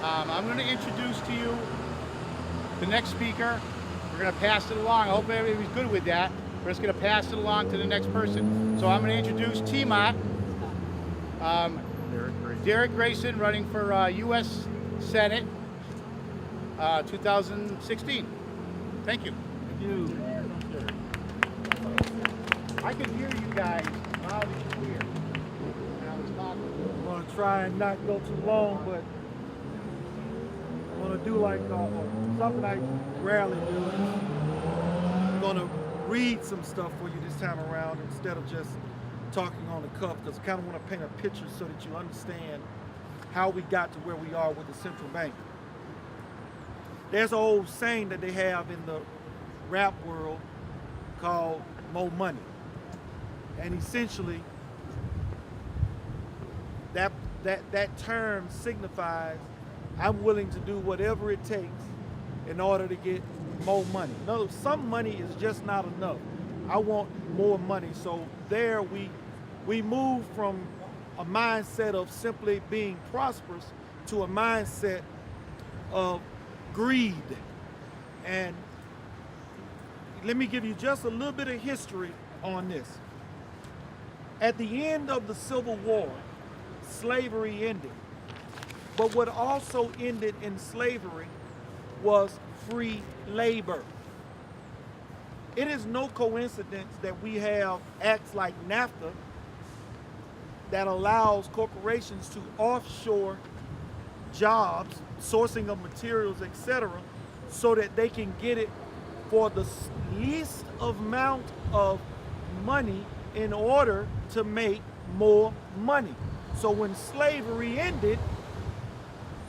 I'm going to introduce to you the next speaker. We're going to pass it along. I hope everybody's good with that. We're just going to pass it along to the next person. So I'm going to introduce T-Mot, Derrick Grayson, running for U.S. Senate 2016. Thank you. Thank you. I can hear you guys loud and clear when I was talking. I'm going to try and not go too long, but I'm going to do like something I rarely do. I'm going to read some stuff for you this time around instead of just talking on the cuff, because I kind of want to paint a picture so that you understand how we got to where we are with the central bank. There's an old saying that they have in the rap world called "more money," and essentially that term signifies I'm willing to do whatever it takes in order to get more money. In other words, some money is just not enough. I want more money. So there we move from a mindset of simply being prosperous to a mindset of greed. And let me give you just a little bit of history on this. At the end of the Civil War, slavery ended. But what also ended in slavery was free labor. It is no coincidence that we have acts like NAFTA that allows corporations to offshore jobs, sourcing of materials, etc., so that they can get it for the least amount of money in order to make more money. So when slavery ended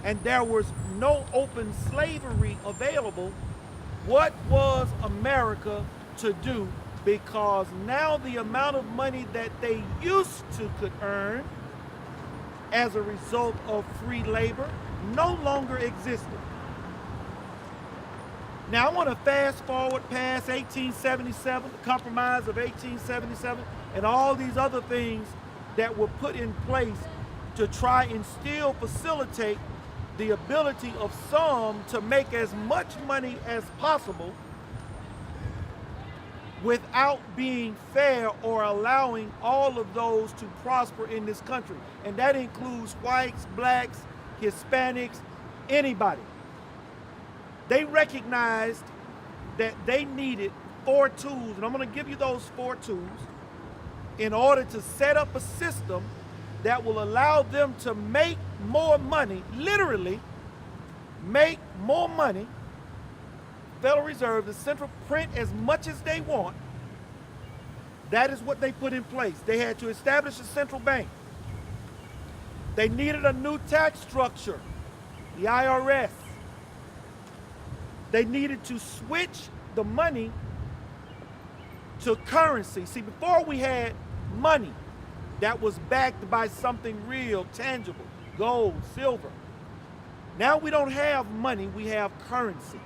and there was no open slavery available, what was America to do? Because now the amount of money that they used to could earn as a result of free labor no longer existed. Now I want to fast forward past 1877, the Compromise of 1877, and all these other things that were put in place to try and still facilitate the ability of some to make as much money as possible without being fair or allowing all of those to prosper in this country. And that includes whites, blacks, Hispanics, anybody. They recognized that they needed 4 tools, and I'm going to give you those 4 tools in order to set up a system that will allow them to make more money, literally make more money. Federal Reserve, the central, print as much as they want. That is what they put in place. They had to establish a central bank. They needed a new tax structure, the IRS. They needed to switch the money to currency. See, before we had money that was backed by something real, tangible, gold, silver. Now we don't have money, we have currency.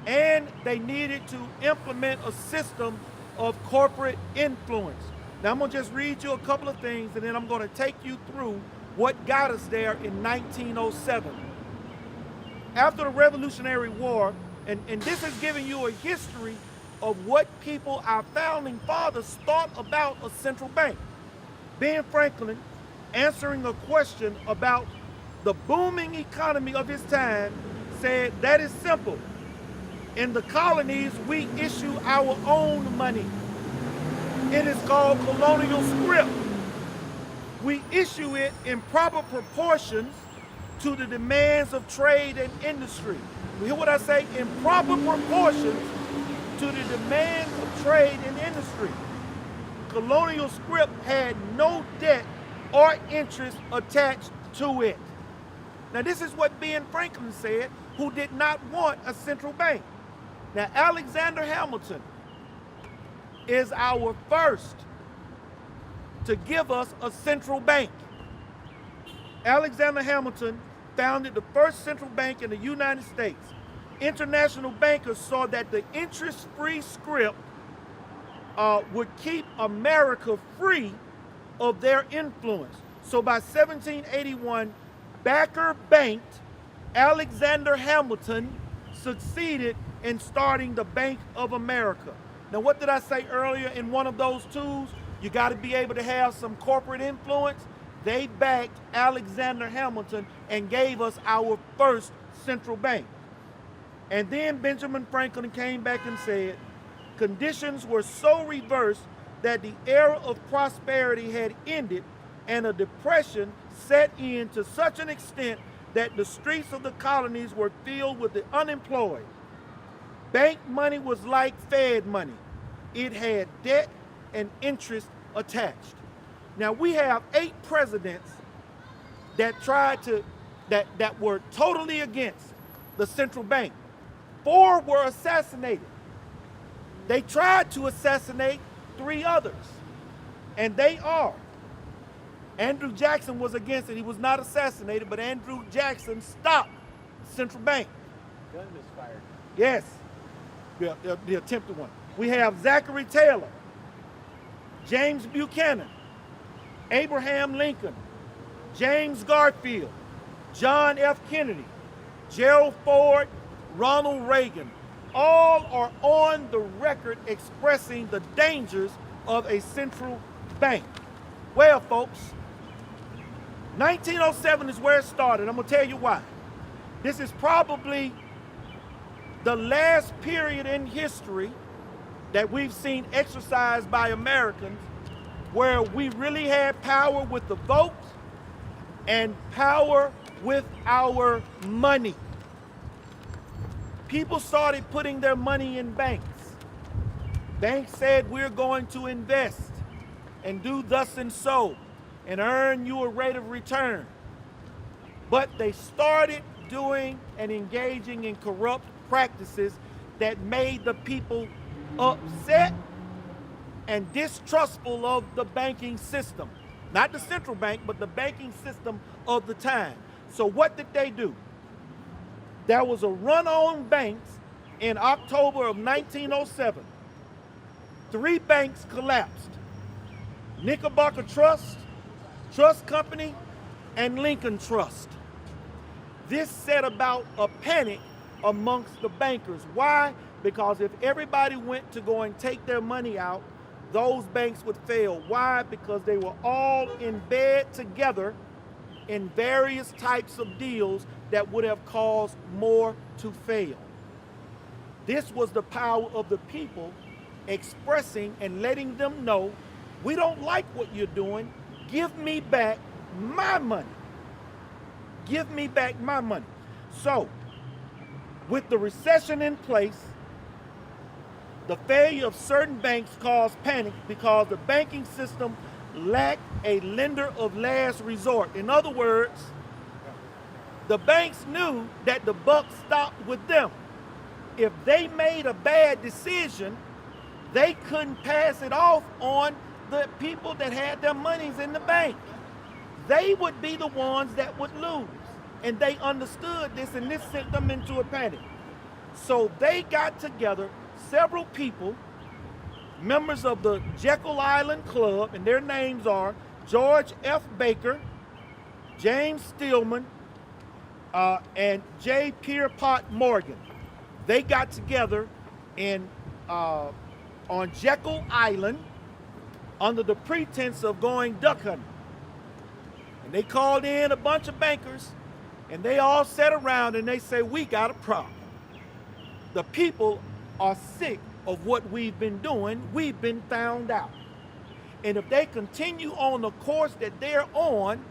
And they needed to implement a system of corporate influence. Now I'm going to just read you a couple of things, and then I'm going to take you through what got us there in 1907. After the Revolutionary War, and this is giving you a history of what people, our founding fathers, thought about a central bank. Ben Franklin, answering a question about the booming economy of his time, said, that is simple. In the colonies, we issue our own money. It is called colonial scrip. We issue it in proper proportions to the demands of trade and industry. You hear what I say? In proper proportions to the demands of trade and industry. Colonial scrip had no debt or interest attached to it. Now this is what Ben Franklin said, who did not want a central bank. Now Alexander Hamilton is our first to give us a central bank. Alexander Hamilton founded the first central bank in the United States. International bankers saw that the interest-free scrip would keep America free of their influence. So by 1781, Backer banked Alexander Hamilton succeeded in starting the Bank of America. Now, what did I say earlier in one of those tools? You got to be able to have some corporate influence. They backed Alexander Hamilton and gave us our first central bank. And then Benjamin Franklin came back and said, conditions were so reversed that the era of prosperity had ended and a depression set in to such an extent that the streets of the colonies were filled with the unemployed. Bank money was like Fed money. It had debt and interest attached. Now we have 8 presidents that that were totally against the central bank. 4 were assassinated. They tried to assassinate 3 others. And they are. Andrew Jackson was against it. He was not assassinated, but Andrew Jackson stopped the central bank. Gun was fired. Yes, the attempted one. We have Zachary Taylor, James Buchanan, Abraham Lincoln, James Garfield, John F. Kennedy, Gerald Ford, Ronald Reagan. All are on the record expressing the dangers of a central bank. Well, folks, 1907 is where it started. I'm going to tell you why. This is probably the last period in history that we've seen exercised by Americans where we really had power with the vote and power with our money. People started putting their money in banks. Banks said, we're going to invest and do thus and so and earn you a rate of return. But they started doing and engaging in corrupt practices that made the people upset and distrustful of the banking system. Not the central bank, but the banking system of the time. So what did they do? There was a run on banks in October of 1907. 3 banks collapsed. Knickerbocker Trust, Trust Company, and Lincoln Trust. This set about a panic amongst the bankers. Why? Because if everybody went to go and take their money out, those banks would fail. Why? Because they were all in bed together in various types of deals that would have caused more to fail. This was the power of the people expressing and letting them know, we don't like what you're doing. Give me back my money. Give me back my money. So, with the recession in place, the failure of certain banks caused panic because the banking system lacked a lender of last resort. In other words, the banks knew that the buck stopped with them. If they made a bad decision, they couldn't pass it off on the people that had their monies in the bank. They would be the ones that would lose. And they understood this, and this sent them into a panic. So they got together several people, members of the Jekyll Island Club, and their names are George F. Baker, James Stillman, and J. Pierpont Morgan. They got together on Jekyll Island under the pretense of going duck hunting. And they called in a bunch of bankers, and they all sat around and they say, we got a problem. The people are sick of what we've been doing. We've been found out. And if they continue on the course that they're on,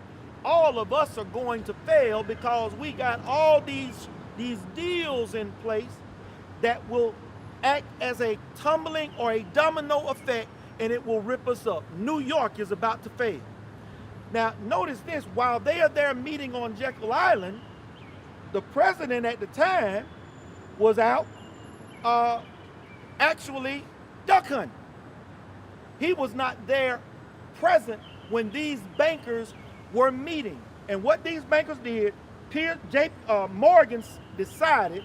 all of us are going to fail because we got all these deals in place that will act as a tumbling or a domino effect, and it will rip us up. New York is about to fail. Now, notice this, while they are there meeting on Jekyll Island, the president at the time was out actually duck hunting. He was not there present when these bankers were meeting. And what these bankers did, Morgan decided,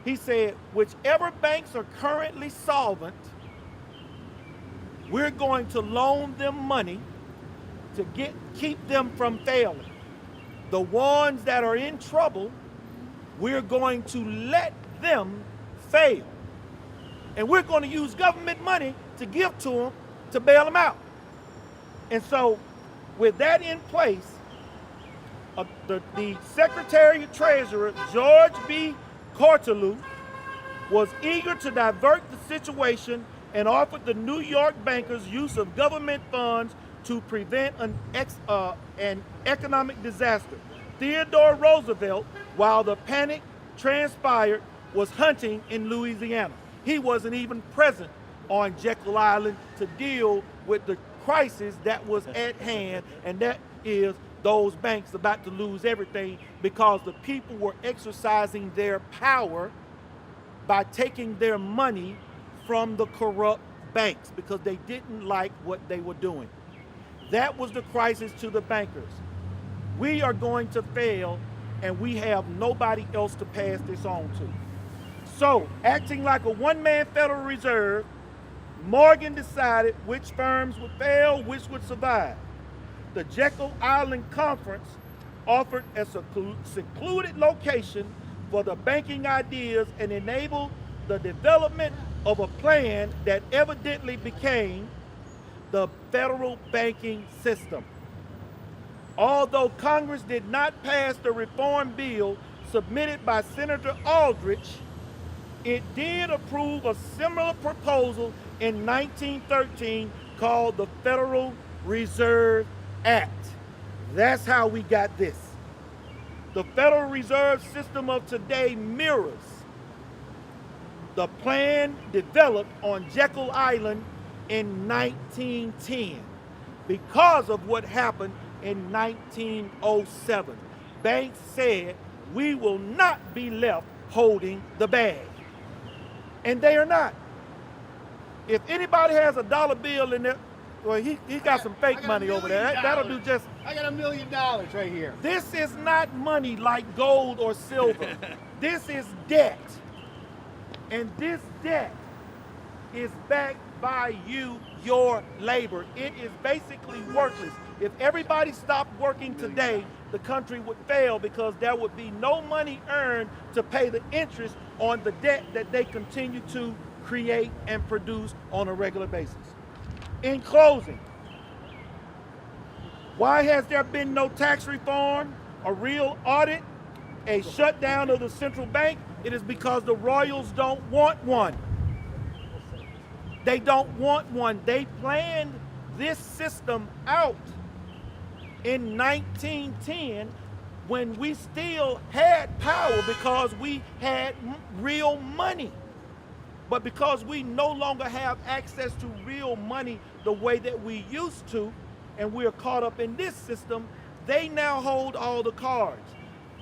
he said, whichever banks are currently solvent, we're going to loan them money to keep them from failing. The ones that are in trouble, we're going to let them fail. And we're going to use government money to give to them to bail them out. And so with that in place, the Secretary of Treasurer, George B. Cortelyou, was eager to divert the situation and offered the New York bankers use of government funds to prevent an economic disaster. Theodore Roosevelt, while the panic transpired, was hunting in Louisiana. He wasn't even present on Jekyll Island to deal with the crisis that was at hand, and that is those banks about to lose everything because the people were exercising their power by taking their money from the corrupt banks because they didn't like what they were doing. That was the crisis to the bankers. We are going to fail, and we have nobody else to pass this on to. So, acting like a one-man Federal Reserve, Morgan decided which firms would fail, which would survive. The Jekyll Island Conference offered a secluded location for the banking ideas and enabled the development of a plan that evidently became the federal banking system. Although Congress did not pass the reform bill submitted by Senator Aldrich, it did approve a similar proposal in 1913 called the Federal Reserve Act. That's how we got this. The Federal Reserve System of today mirrors the plan developed on Jekyll Island in 1910 because of what happened in 1907. Banks said, we will not be left holding the bag. And they are not. If anybody has a dollar bill in there, well, he got some fake money over there. That'll do just. I got $1 million right here. This is not money like gold or silver. This is debt. And this debt is backed by you, your labor. It is basically worthless. If everybody stopped working today, the country would fail because there would be no money earned to pay the interest on the debt that they continue to create and produce on a regular basis. In closing, why has there been no tax reform, a real audit, a shutdown of the central bank? It is because the Royals don't want one. They don't want one. They planned this system out in 1910 when we still had power because we had real money. But because we no longer have access to real money the way that we used to, and we're caught up in this system, they now hold all the cards.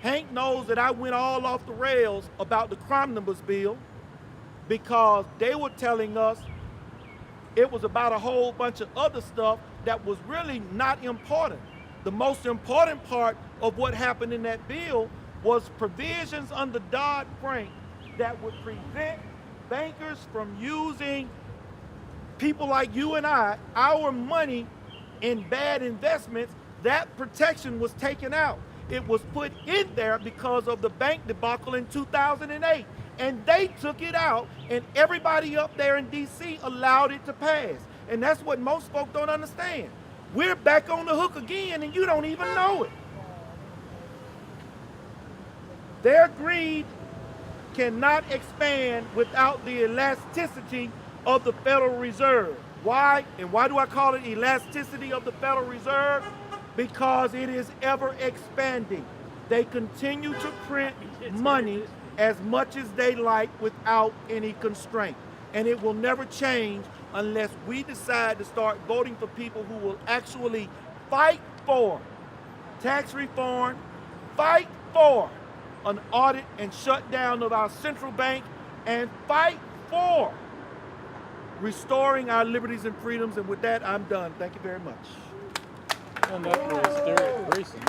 Hank knows that I went all off the rails about the crime numbers bill because they were telling us it was about a whole bunch of other stuff that was really not important. The most important part of what happened in that bill was provisions under Dodd-Frank that would prevent bankers from using people like you and I, our money in bad investments. That protection was taken out. It was put in there because of the bank debacle in 2008. And they took it out, and everybody up there in D.C. allowed it to pass. And that's what most folk don't understand. We're back on the hook again, and you don't even know it. Their greed cannot expand without the elasticity of the Federal Reserve. Why? And why do I call it elasticity of the Federal Reserve? Because it is ever expanding. They continue to print money as much as they like without any constraint. And it will never change unless we decide to start voting for people who will actually fight for tax reform, fight for an audit and shutdown of our central bank, and fight for restoring our liberties and freedoms. And with that, I'm done. Thank you very much. And that was Derrick Grayson.